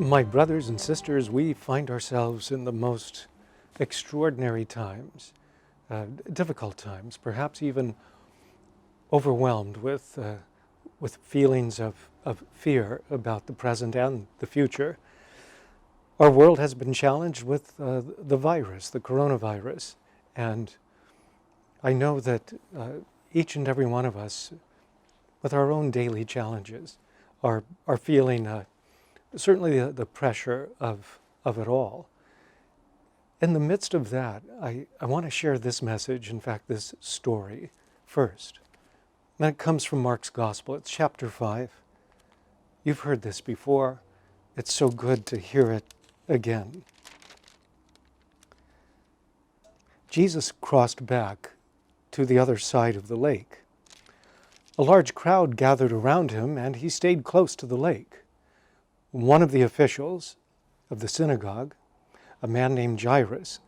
My brothers and sisters, we find ourselves in the most extraordinary times, difficult times, perhaps even overwhelmed with feelings of fear about the present and the future. Our world has been challenged with the virus, the coronavirus, and I know that each and every one of us, with our own daily challenges, are feeling certainly the pressure of it all. In the midst of that, I want to share this message, in fact, this story first. And it comes from Mark's Gospel. It's chapter 5. You've heard this before. It's so good to hear it again. Jesus crossed back to the other side of the lake. A large crowd gathered around him, and he stayed close to the lake. One of the officials of the synagogue, a man named Jairus,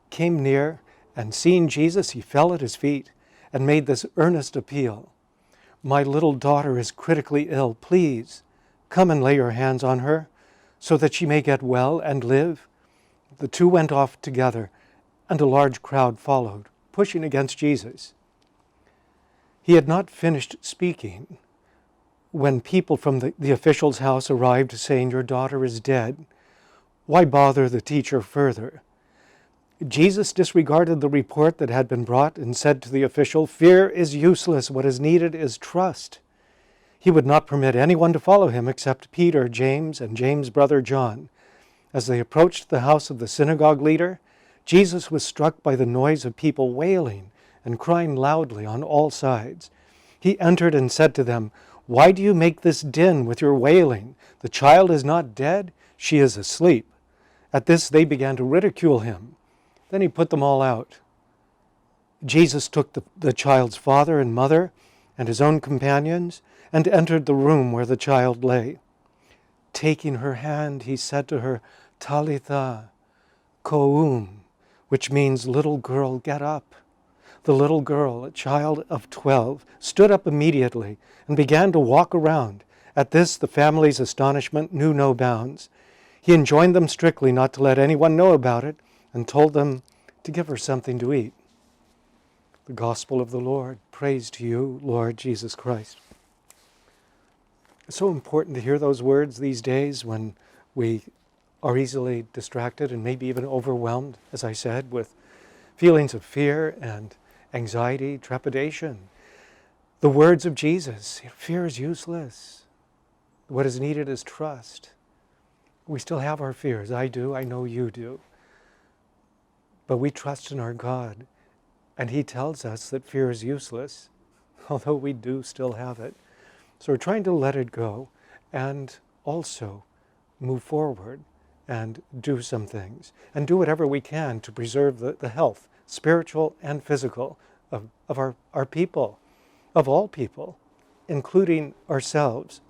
came near, and seeing Jesus, he fell at his feet and made this earnest appeal. "My little daughter is critically ill. Please come and lay your hands on her so that she may get well and live." The two went off together, and a large crowd followed, pushing against Jesus. He had not finished speaking when people from the official's house arrived saying, "Your daughter is dead. Why bother the teacher further?" Jesus disregarded the report that had been brought and said to the official, "Fear is useless. What is needed is trust." He would not permit anyone to follow him except Peter, James, and James' brother John. As they approached the house of the synagogue leader, Jesus was struck by the noise of people wailing and crying loudly on all sides. He entered and said to them, "Why do you make this din with your wailing? The child is not dead, she is asleep." At this they began to ridicule him. Then he put them all out. Jesus took the child's father and mother and his own companions and entered the room where the child lay. Taking her hand, he said to her, "Talitha koum," which means, "Little girl, get up." The little girl, a child of 12, stood up immediately and began to walk around. At this, the family's astonishment knew no bounds. He enjoined them strictly not to let anyone know about it and told them to give her something to eat. The Gospel of the Lord. Praise to you, Lord Jesus Christ. It's so important to hear those words these days when we are easily distracted and maybe even overwhelmed, as I said, with feelings of fear and anxiety, trepidation. The words of Jesus, fear is useless. What is needed is trust. We still have our fears. I do, I know you do. But we trust in our God, and He tells us that fear is useless, although we do still have it. So we're trying to let it go and also move forward and do some things and do whatever we can to preserve the health, spiritual and physical, of our people, of all people, including ourselves.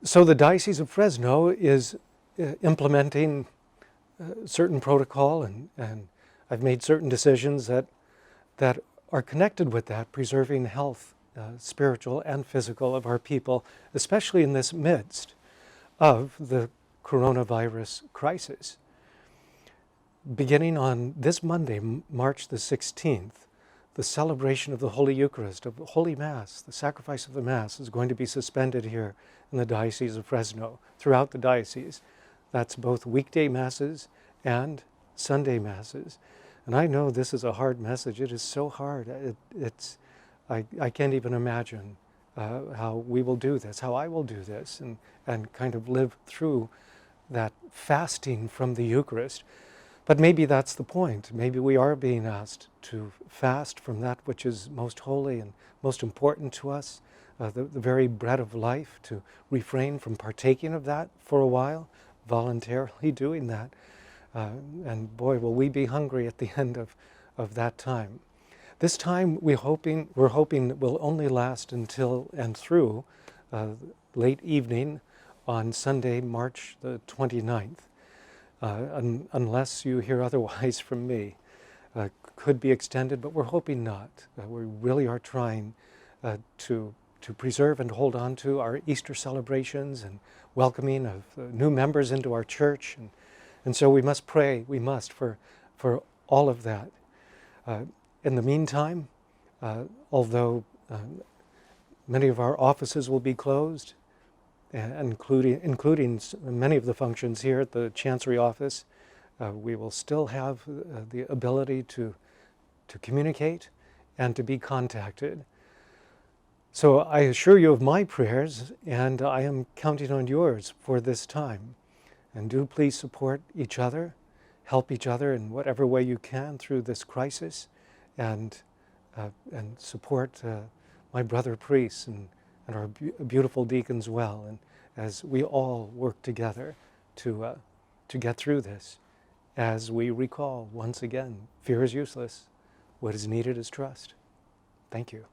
So the Diocese of Fresno is implementing certain protocol, and I've made certain decisions that are connected with that, preserving health, spiritual and physical, of our people, especially in this midst of the coronavirus crisis. Beginning on this Monday, March the 16th, the celebration of the Holy Eucharist, of the Holy Mass, the sacrifice of the Mass, is going to be suspended here in the Diocese of Fresno, throughout the diocese. That's both weekday Masses and Sunday Masses. And I know this is a hard message. It is so hard. I can't even imagine how we will do this, how I will do this, and kind of live through that fasting from the Eucharist. But maybe that's the point. Maybe we are being asked to fast from that which is most holy and most important to us, the very bread of life, to refrain from partaking of that for a while, voluntarily doing that. And boy, will we be hungry at the end of that time. This time we're hoping it will only last until and through late evening on Sunday, March the 29th. Unless you hear otherwise from me. Could be extended, but we're hoping not. We really are trying to to preserve and hold on to our Easter celebrations and welcoming of new members into our church. And so we must pray, for all of that. In the meantime, although many of our offices will be closed, including many of the functions here at the Chancery office, we will still have the ability to communicate and to be contacted. So I assure you of my prayers, and I am counting on yours for this time. And do please support each other, help each other in whatever way you can through this crisis, and support my brother priests and our beautiful deacons well, and as we all work together to get through this, as we recall once again, fear is useless. What is needed is trust. Thank you.